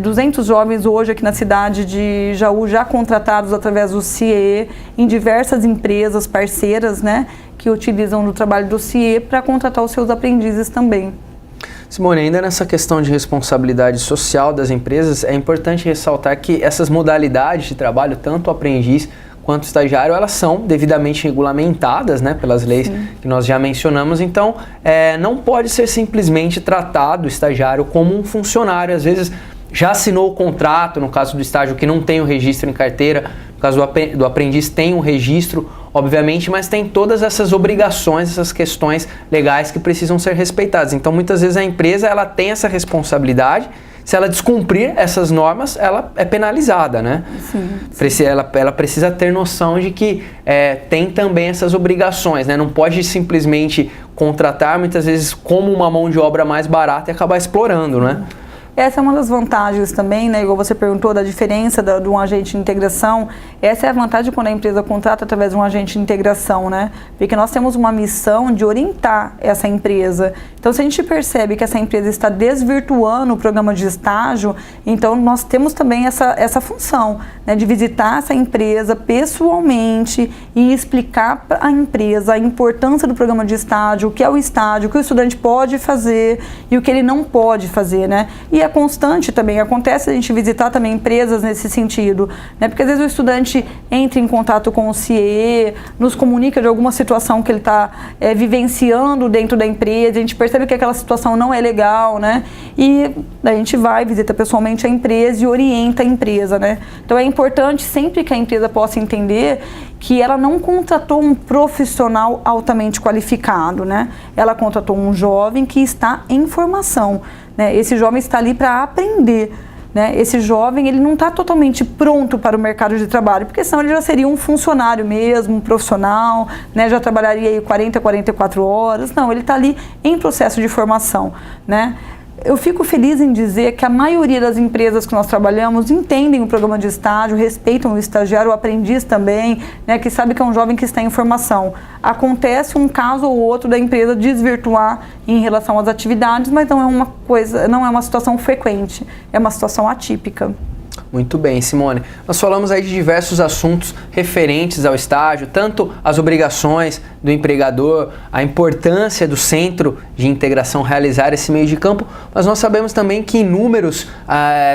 Speaker 2: 200 jovens hoje aqui na cidade de Jaú já contratados através do CIE em diversas empresas parceiras, né, que utilizam o trabalho do CIE para contratar os seus aprendizes também.
Speaker 1: Simone, ainda nessa questão de responsabilidade social das empresas, é importante ressaltar que essas modalidades de trabalho, tanto o aprendiz quanto estagiário, elas são devidamente regulamentadas, né, pelas leis que nós já mencionamos. Então, não pode ser simplesmente tratado o estagiário como um funcionário. Às vezes, já assinou o contrato, no caso do estágio que não tem o registro em carteira, no caso do aprendiz tem um registro, obviamente, mas tem todas essas obrigações, essas questões legais que precisam ser respeitadas. Então, muitas vezes a empresa ela tem essa responsabilidade. Se ela descumprir essas normas, ela é penalizada, né? Sim. Ela precisa ter noção de que tem também essas obrigações, né? Não pode simplesmente contratar, muitas vezes, como uma mão de obra mais barata e acabar explorando, né?
Speaker 2: Essa é uma das vantagens também, né? Igual você perguntou da diferença de um agente de integração. Essa é a vantagem quando a empresa contrata através de um agente de integração, né? Porque nós temos uma missão de orientar essa empresa. Então, se a gente percebe que essa empresa está desvirtuando o programa de estágio, então nós temos também essa função, né? De visitar essa empresa pessoalmente e explicar para a empresa a importância do programa de estágio, o que é o estágio, o que o estudante pode fazer e o que ele não pode fazer, né? E é constante também, acontece a gente visitar também empresas nesse sentido, né? Porque às vezes o estudante entra em contato com o CIE, nos comunica de alguma situação que ele está vivenciando dentro da empresa, a gente percebe que aquela situação não é legal, né? E a gente vai, visita pessoalmente a empresa e orienta a empresa, né? Então é importante sempre que a empresa possa entender que ela não contratou um profissional altamente qualificado, né? Ela contratou um jovem que está em formação, né? Esse jovem está ali para aprender, né? Esse jovem ele não está totalmente pronto para o mercado de trabalho, porque senão ele já seria um funcionário mesmo, um profissional, né? Já trabalharia aí 40, 44 horas. Não, ele está ali em processo de formação, né? Eu fico feliz em dizer que a maioria das empresas que nós trabalhamos entendem o programa de estágio, respeitam o estagiário, o aprendiz também, né, que sabe que é um jovem que está em formação. Acontece um caso ou outro da empresa desvirtuar em relação às atividades, mas não é uma situação frequente, é uma situação atípica.
Speaker 1: Muito bem, Simone. Nós falamos aí de diversos assuntos referentes ao estágio, tanto as obrigações do empregador, a importância do centro de integração realizar esse meio de campo, mas nós sabemos também que inúmeros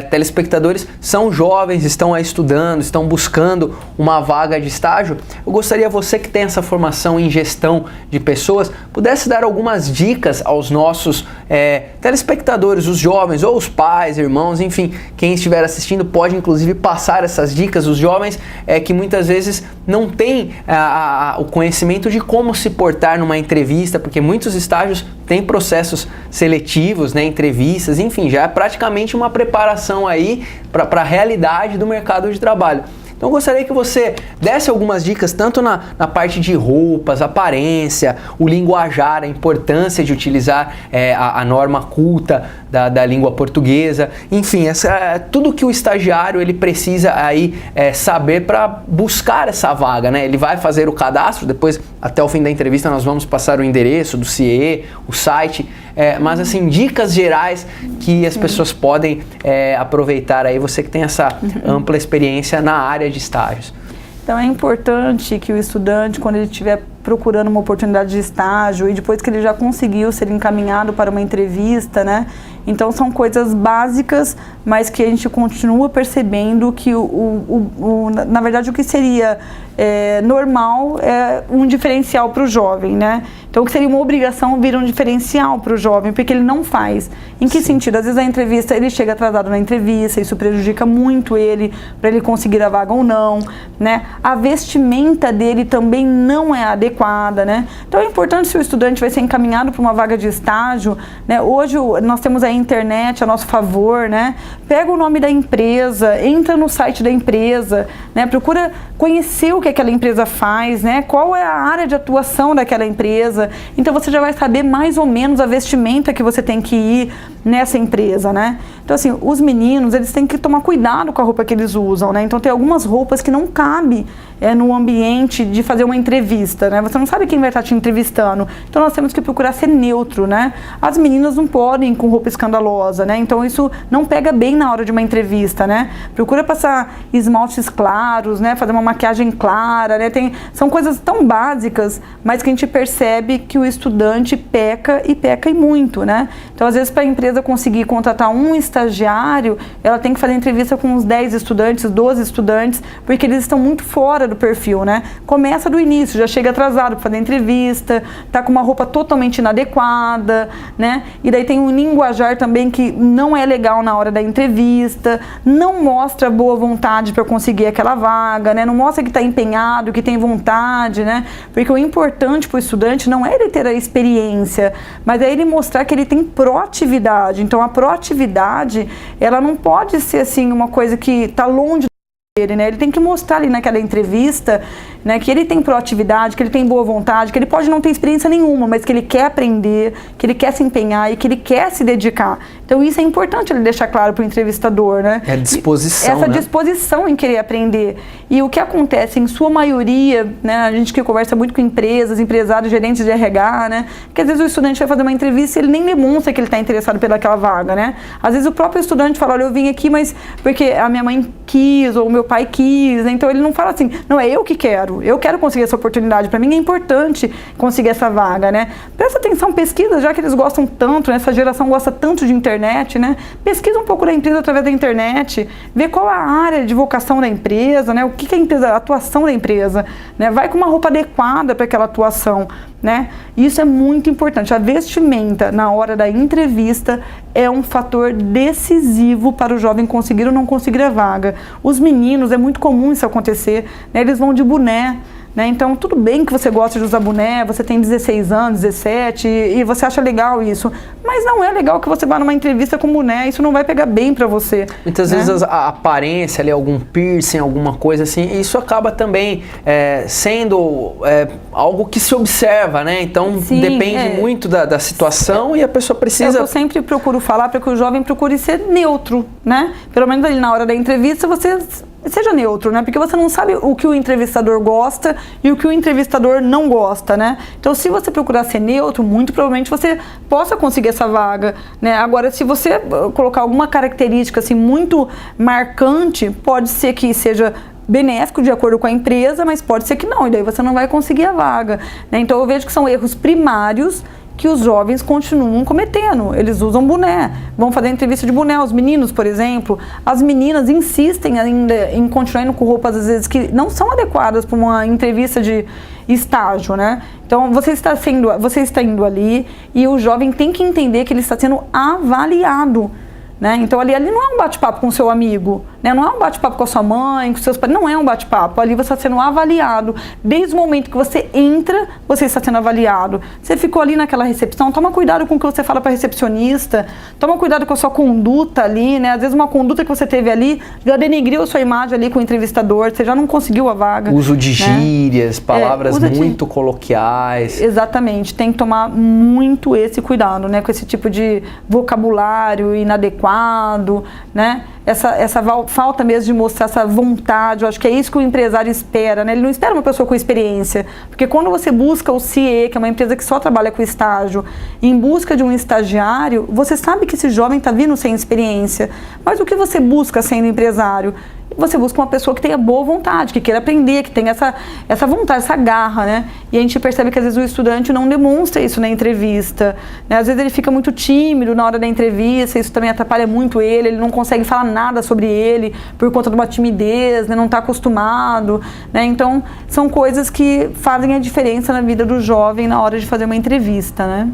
Speaker 1: telespectadores são jovens, estão aí estudando, estão buscando uma vaga de estágio. Eu gostaria, você que tem essa formação em gestão de pessoas, pudesse dar algumas dicas aos nossos telespectadores, os jovens ou os pais, irmãos, enfim, quem estiver assistindo pode inclusive passar essas dicas. Os jovens que muitas vezes não têm o conhecimento de como se portar numa entrevista, porque muitos estágios têm processos seletivos, né, entrevistas, enfim, já é praticamente uma preparação aí para a realidade do mercado de trabalho. Então eu gostaria que você desse algumas dicas, tanto na parte de roupas, aparência, o linguajar, a importância de utilizar a norma culta da língua portuguesa, enfim, tudo que o estagiário ele precisa aí saber para buscar essa vaga, né? Ele vai fazer o cadastro, depois até o fim da entrevista nós vamos passar o endereço do CIE, o site, mas assim, dicas gerais que as pessoas podem aproveitar aí, você que tem essa ampla experiência na área de estágios.
Speaker 2: Então é importante que o estudante, quando ele estiver procurando uma oportunidade de estágio e depois que ele já conseguiu ser encaminhado para uma entrevista, né? Então são coisas básicas, mas que a gente continua percebendo que na verdade o que seria normal é um diferencial para o jovem, né? Então o que seria uma obrigação vira um diferencial para o jovem, porque ele não faz. Em que sentido? Às vezes a entrevista, ele chega atrasado na entrevista, isso prejudica muito ele, para ele conseguir a vaga ou não, né? A vestimenta dele também não é adequada, né? Então é importante, se o estudante vai ser encaminhado para uma vaga de estágio, né? Hoje nós temos aí internet a nosso favor, né? Pega o nome da empresa, entra no site da empresa, né? Procura conhecer o que aquela empresa faz, né? Qual é a área de atuação daquela empresa. Então você já vai saber mais ou menos a vestimenta que você tem que ir nessa empresa, né? Então assim, os meninos, eles têm que tomar cuidado com a roupa que eles usam, né? Então tem algumas roupas que não cabem no ambiente de fazer uma entrevista, né? Você não sabe quem vai estar te entrevistando. Então nós temos que procurar ser neutro, né? As meninas não podem ir com roupa escandalosa, né? Então isso não pega bem na hora de uma entrevista, né? Procura passar esmaltes claros, né? Fazer uma maquiagem clara, né? São coisas tão básicas, mas que a gente percebe que o estudante peca e muito, né? Então às vezes para a empresa conseguir contratar um estagiário, ela tem que fazer entrevista com uns 10 estudantes, 12 estudantes, porque eles estão muito fora do perfil, né? Começa do início, já chega atrasado para fazer entrevista, tá com uma roupa totalmente inadequada, né? E daí tem um linguajar também que não é legal na hora da entrevista, não mostra boa vontade para conseguir aquela vaga, né? Não mostra que está empenhado, que tem vontade, né? Porque o importante para o estudante não é ele ter a experiência, mas é ele mostrar que ele tem proatividade. Então a proatividade, ela não pode ser assim uma coisa que está longe dele, né? Ele tem que mostrar ali naquela entrevista, né, que ele tem proatividade, que ele tem boa vontade, que ele pode não ter experiência nenhuma, mas que ele quer aprender, que ele quer se empenhar e que ele quer se dedicar. Então isso é importante ele deixar claro para o entrevistador, né?
Speaker 1: É a disposição,
Speaker 2: essa
Speaker 1: né?
Speaker 2: disposição em querer aprender. E o que acontece em sua maioria, né, a gente que conversa muito com empresas, empresários, gerentes de RH, né, que às vezes o estudante vai fazer uma entrevista e ele nem demonstra que ele está interessado pelaquela vaga, né? Às vezes o próprio estudante fala, olha, eu vim aqui, mas porque a minha mãe quis, ou o meu pai quis, né? Então ele não fala assim, não, é eu que quero, eu quero conseguir essa oportunidade, para mim é importante conseguir essa vaga, né? Presta atenção, pesquisa, já que eles gostam tanto, né? Essa geração gosta tanto de internet, né? Pesquisa um pouco da empresa através da internet, vê qual a área de vocação da empresa, né? O que é a empresa, a atuação da empresa, né? Vai com uma roupa adequada para aquela atuação, né? Isso é muito importante. A vestimenta na hora da entrevista é um fator decisivo para o jovem conseguir ou não conseguir a vaga. Os meninos, é muito comum isso acontecer, né? Eles vão de boné, né? Então tudo bem que você gosta de usar boné, você tem 16 anos, 17 e você acha legal isso, mas não é legal que você vá numa entrevista com boné, isso não vai pegar bem pra você.
Speaker 1: Muitas vezes a aparência ali, algum piercing, alguma coisa assim, isso acaba também sendo algo que se observa, né? Então sim, depende muito da situação e a pessoa precisa...
Speaker 2: Eu sempre procuro falar para que o jovem procure ser neutro, né? Pelo menos ali na hora da entrevista você... seja neutro, né? Porque você não sabe o que o entrevistador gosta e o que o entrevistador não gosta, né? Então, se você procurar ser neutro, muito provavelmente você possa conseguir essa vaga, né? Agora, se você colocar alguma característica assim muito marcante, pode ser que seja benéfico de acordo com a empresa, mas pode ser que não, e daí você não vai conseguir a vaga, né? Então, eu vejo que são erros primários que os jovens continuam cometendo. Eles usam boné, vão fazer entrevista de boné. Os meninos, por exemplo, as meninas insistem ainda em continuar indo com roupas, às vezes, que não são adequadas para uma entrevista de estágio, né? Então, você está indo ali e o jovem tem que entender que ele está sendo avaliado, né? Então ali não é um bate-papo com seu amigo, né? Não é um bate-papo com a sua mãe, com seus pais, não é um bate-papo. Ali você está sendo avaliado. Desde o momento que você entra, você está sendo avaliado. Você ficou ali naquela recepção, toma cuidado com o que você fala para a recepcionista, toma cuidado com a sua conduta ali, né? Às vezes uma conduta que você teve ali já denegriu a sua imagem ali com o entrevistador, você já não conseguiu a vaga.
Speaker 1: Uso de gírias, palavras muito coloquiais.
Speaker 2: Exatamente, tem que tomar muito esse cuidado, né? Com esse tipo de vocabulário inadequado, né? Essa falta mesmo de mostrar essa vontade, eu acho que é isso que o empresário espera, né? Ele não espera uma pessoa com experiência, porque quando você busca o CIE, que é uma empresa que só trabalha com estágio, em busca de um estagiário, você sabe que esse jovem está vindo sem experiência, mas o que você busca sendo empresário? Você busca uma pessoa que tenha boa vontade, que queira aprender, que tenha essa vontade, essa garra, né? E a gente percebe que às vezes o estudante não demonstra isso na entrevista, né? Às vezes ele fica muito tímido na hora da entrevista, isso também atrapalha muito ele não consegue falar nada sobre ele por conta de uma timidez, né? Não está acostumado, né? Então, são coisas que fazem a diferença na vida do jovem na hora de fazer uma entrevista, né?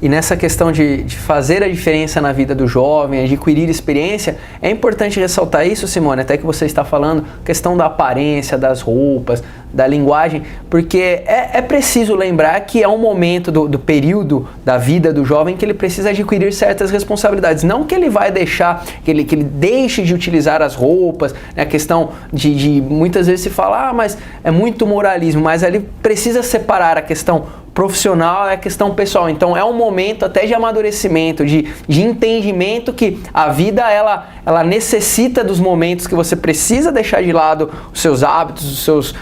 Speaker 1: E nessa questão de fazer a diferença na vida do jovem, adquirir experiência, é importante ressaltar isso, Simone, até que você está falando, questão da aparência, das roupas, da linguagem, porque é preciso lembrar que é um momento do período da vida do jovem que ele precisa adquirir certas responsabilidades. Não que ele vai deixar, que ele deixe de utilizar as roupas, né? A questão de muitas vezes se fala, mas é muito moralismo, mas ele precisa separar a questão profissional e a questão pessoal. Então é um momento até de amadurecimento, de entendimento que a vida ela necessita dos momentos que você precisa deixar de lado os seus hábitos, os seus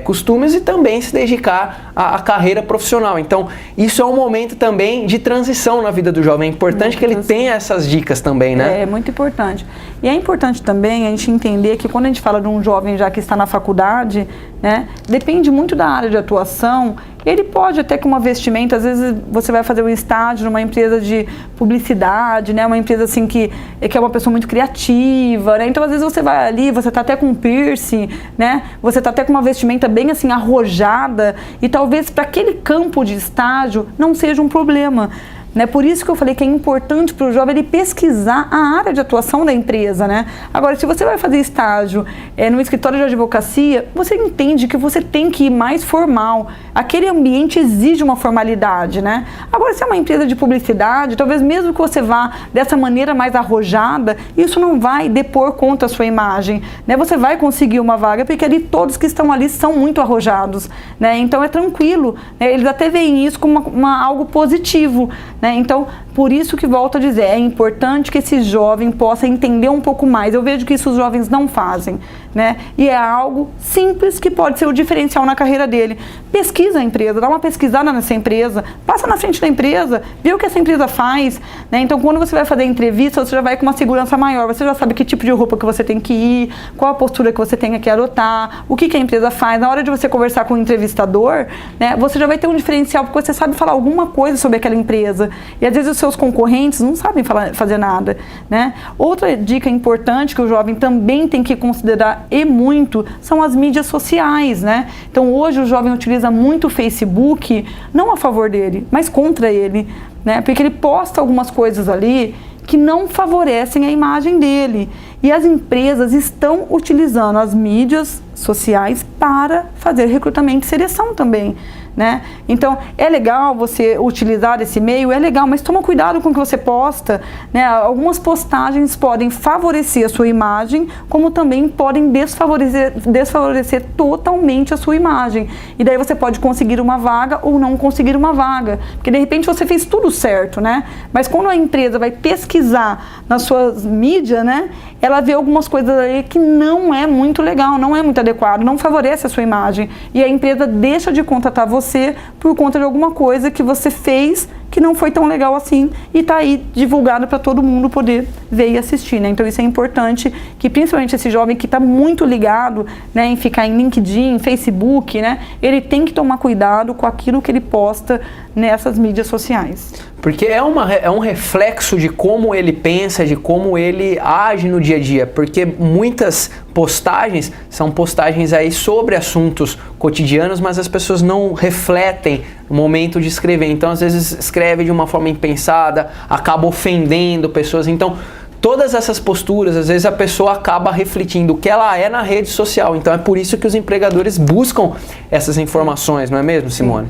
Speaker 1: costumes e também se dedicar à carreira profissional. Então isso é um momento também de transição na vida do jovem. É importante que ele tenha essas dicas também, né?
Speaker 2: É muito importante. E é importante também a gente entender que quando a gente fala de um jovem já que está na faculdade, né, depende muito da área de atuação. Ele pode até com uma vestimenta, às vezes você vai fazer um estágio numa empresa de publicidade, né, uma empresa assim que é uma pessoa muito criativa, né, então às vezes você vai ali, você tá até com um piercing, né, você tá até com uma vestimenta bem assim arrojada e talvez para aquele campo de estágio não seja um problema. Né? Por isso que eu falei que é importante para o jovem ele pesquisar a área de atuação da empresa, né? Agora, se você vai fazer estágio no escritório de advocacia, você entende que você tem que ir mais formal. Aquele ambiente exige uma formalidade, né? Agora, se é uma empresa de publicidade, talvez mesmo que você vá dessa maneira mais arrojada, isso não vai depor contra a sua imagem, né? Você vai conseguir uma vaga, porque ali todos que estão ali são muito arrojados, né? Então é tranquilo, né? Eles até veem isso como algo positivo, né? Então, por isso que volto a dizer, é importante que esse jovem possa entender um pouco mais. Eu vejo que isso os jovens não fazem, né? E é algo simples que pode ser o diferencial na carreira dele. Pesquisa a empresa, dá uma pesquisada nessa empresa, passa na frente da empresa, vê o que essa empresa faz, né? Então, quando você vai fazer a entrevista, você já vai com uma segurança maior, você já sabe que tipo de roupa que você tem que ir, qual a postura que você tem que adotar, o que a empresa faz. Na hora de você conversar com o entrevistador, né, você já vai ter um diferencial, porque você sabe falar alguma coisa sobre aquela empresa. E às vezes os seus concorrentes não sabem fazer nada, né? Outra dica importante que o jovem também tem que considerar e muito são as mídias sociais, né? Então hoje o jovem utiliza muito o Facebook, não a favor dele, mas contra ele, né? Porque ele posta algumas coisas ali que não favorecem a imagem dele. E as empresas estão utilizando as mídias sociais para fazer recrutamento e seleção também, né? Então é legal você utilizar esse meio, é legal, mas toma cuidado com o que você posta, né? Algumas postagens podem favorecer a sua imagem, como também podem desfavorecer totalmente a sua imagem, e daí você pode conseguir uma vaga ou não conseguir uma vaga, porque de repente você fez tudo certo, né? Mas quando a empresa vai pesquisar nas suas mídias, né, ela vê algumas coisas aí que não é muito legal, não é muito adequado, não favorece a sua imagem, e a empresa deixa de contratar você por conta de alguma coisa que você fez que não foi tão legal assim e está aí divulgado para todo mundo poder ver e assistir, né? Então isso é importante que principalmente esse jovem que está muito ligado, né, em ficar em LinkedIn, Facebook, né, ele tem que tomar cuidado com aquilo que ele posta nessas mídias sociais.
Speaker 1: Porque é um reflexo de como ele pensa, de como ele age no dia a dia. Porque muitas postagens são postagens aí sobre assuntos cotidianos, mas as pessoas não refletem no momento de escrever. Então, às vezes, escreve de uma forma impensada, acaba ofendendo pessoas. Então, todas essas posturas, às vezes a pessoa acaba refletindo o que ela é na rede social. Então, é por isso que os empregadores buscam essas informações, não é mesmo, Simone?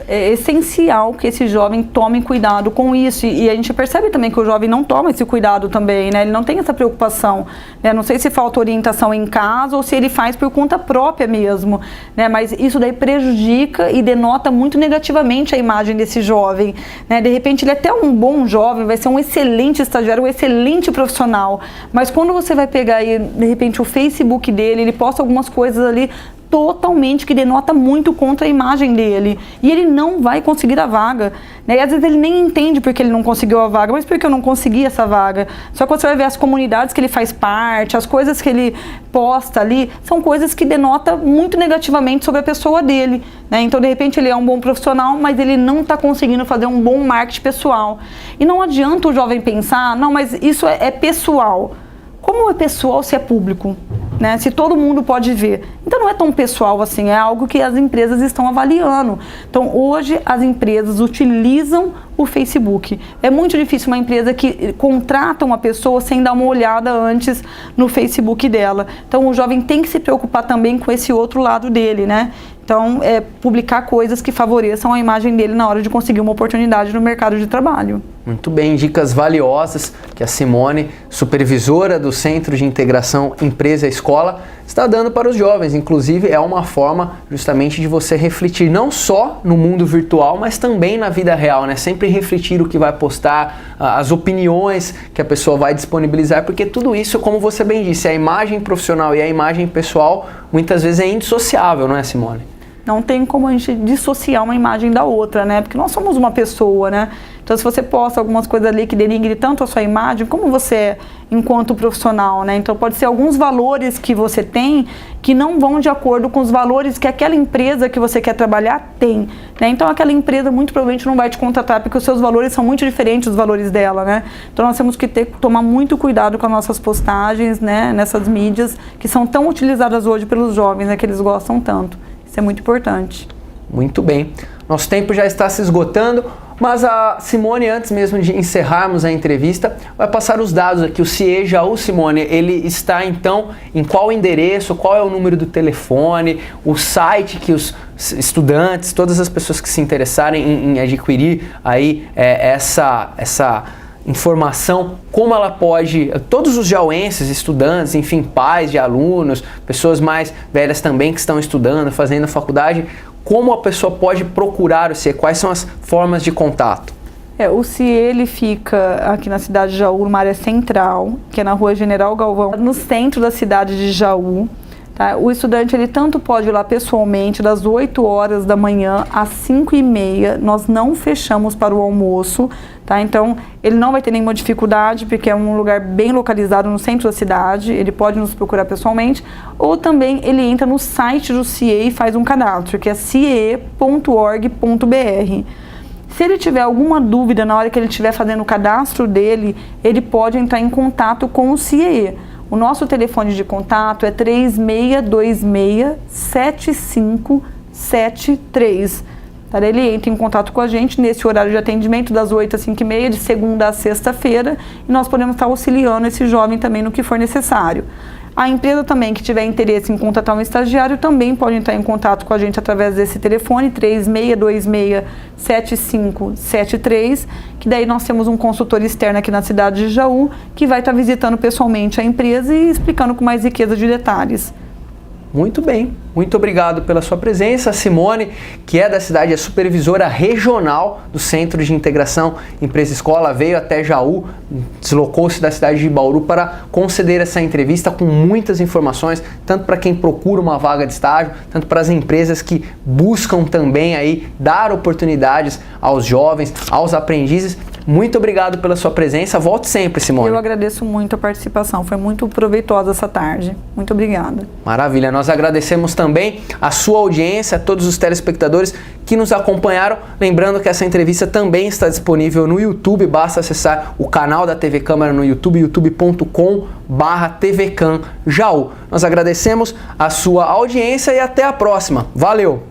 Speaker 2: É essencial que esse jovem tome cuidado com isso, e a gente percebe também que o jovem não toma esse cuidado também, né? Ele não tem essa preocupação, né? Não sei se falta orientação em casa ou se ele faz por conta própria mesmo, né? Mas isso daí prejudica e denota muito negativamente a imagem desse jovem, né? De repente ele é até um bom jovem, vai ser um excelente estagiário, um excelente profissional, mas quando você vai pegar aí, de repente o Facebook dele, ele posta algumas coisas ali totalmente que denota muito contra a imagem dele, e ele não vai conseguir a vaga, né? E às vezes ele nem entende porque ele não conseguiu a vaga, mas porque eu não consegui essa vaga. Só que você vai ver as comunidades que ele faz parte, as coisas que ele posta ali, são coisas que denotam muito negativamente sobre a pessoa dele, né? Então de repente ele é um bom profissional, mas ele não está conseguindo fazer um bom marketing pessoal, e não adianta o jovem pensar, não, mas isso é pessoal. Como é pessoal se é público? Né? Se todo mundo pode ver. Então não é tão pessoal assim, é algo que as empresas estão avaliando. Então hoje as empresas utilizam o Facebook. É muito difícil uma empresa que contrata uma pessoa sem dar uma olhada antes no Facebook dela. Então o jovem tem que se preocupar também com esse outro lado dele, né? Então, publicar coisas que favoreçam a imagem dele na hora de conseguir uma oportunidade no mercado de trabalho.
Speaker 1: Muito bem, dicas valiosas que a Simone, supervisora do Centro de Integração Empresa-Escola, está dando para os jovens. Inclusive, é uma forma justamente de você refletir não só no mundo virtual, mas também na vida real, né? Sempre refletir o que vai postar, as opiniões que a pessoa vai disponibilizar, porque tudo isso, como você bem disse, a imagem profissional e a imagem pessoal muitas vezes é indissociável, não é, Simone?
Speaker 2: Não tem como a gente dissociar uma imagem da outra, né? Porque nós somos uma pessoa, né? Então, se você posta algumas coisas ali que denigre tanto a sua imagem, como você é enquanto profissional, né? Então, pode ser alguns valores que você tem que não vão de acordo com os valores que aquela empresa que você quer trabalhar tem, né? Então, aquela empresa muito provavelmente não vai te contratar porque os seus valores são muito diferentes dos valores dela, né? Então, nós temos que tomar muito cuidado com as nossas postagens, né? Nessas mídias que são tão utilizadas hoje pelos jovens, né? Que eles gostam tanto. Isso é muito importante.
Speaker 1: Muito bem. Nosso tempo já está se esgotando, mas a Simone, antes mesmo de encerrarmos a entrevista, vai passar os dados aqui. O CIE Jaú, Simone, ele está então em qual endereço, qual é o número do telefone, o site que os estudantes, todas as pessoas que se interessarem em adquirir aí essa informação, como ela pode, todos os jauenses, estudantes, enfim, pais de alunos, pessoas mais velhas também que estão estudando, fazendo faculdade, como a pessoa pode procurar o CIE, quais são as formas de contato?
Speaker 2: O CIE ele fica aqui na cidade de Jaú, numa área central, que é na rua General Galvão, no centro da cidade de Jaú. Tá? O estudante ele tanto pode ir lá pessoalmente, das 8 horas da manhã às 5h30, nós não fechamos para o almoço, tá? Então ele não vai ter nenhuma dificuldade, porque é um lugar bem localizado no centro da cidade, ele pode nos procurar pessoalmente, ou também ele entra no site do CIE e faz um cadastro, que é cie.org.br. Se ele tiver alguma dúvida na hora que ele estiver fazendo o cadastro dele, ele pode entrar em contato com o CIE. O nosso telefone de contato é 3626-7573. Tá? Ele entra em contato com a gente nesse horário de atendimento das 8 às 5h30, de segunda a sexta-feira, e nós podemos estar auxiliando esse jovem também no que for necessário. A empresa também que tiver interesse em contratar um estagiário também pode entrar em contato com a gente através desse telefone 3626-7573, que daí nós temos um consultor externo aqui na cidade de Jaú que vai estar visitando pessoalmente a empresa e explicando com mais riqueza de detalhes.
Speaker 1: Muito bem, muito obrigado pela sua presença. A Simone, que é da cidade, é supervisora regional do Centro de Integração Empresa-Escola, veio até Jaú, deslocou-se da cidade de Bauru para conceder essa entrevista com muitas informações, tanto para quem procura uma vaga de estágio, tanto para as empresas que buscam também aí dar oportunidades aos jovens, aos aprendizes. Muito obrigado pela sua presença. Volte sempre, Simone.
Speaker 2: Eu agradeço muito a participação. Foi muito proveitosa essa tarde. Muito obrigada.
Speaker 1: Maravilha. Nós agradecemos também a sua audiência, a todos os telespectadores que nos acompanharam. Lembrando que essa entrevista também está disponível no YouTube. Basta acessar o canal da TV Câmara no YouTube, youtube.com/tvcamjaú. Nós agradecemos a sua audiência e até a próxima. Valeu!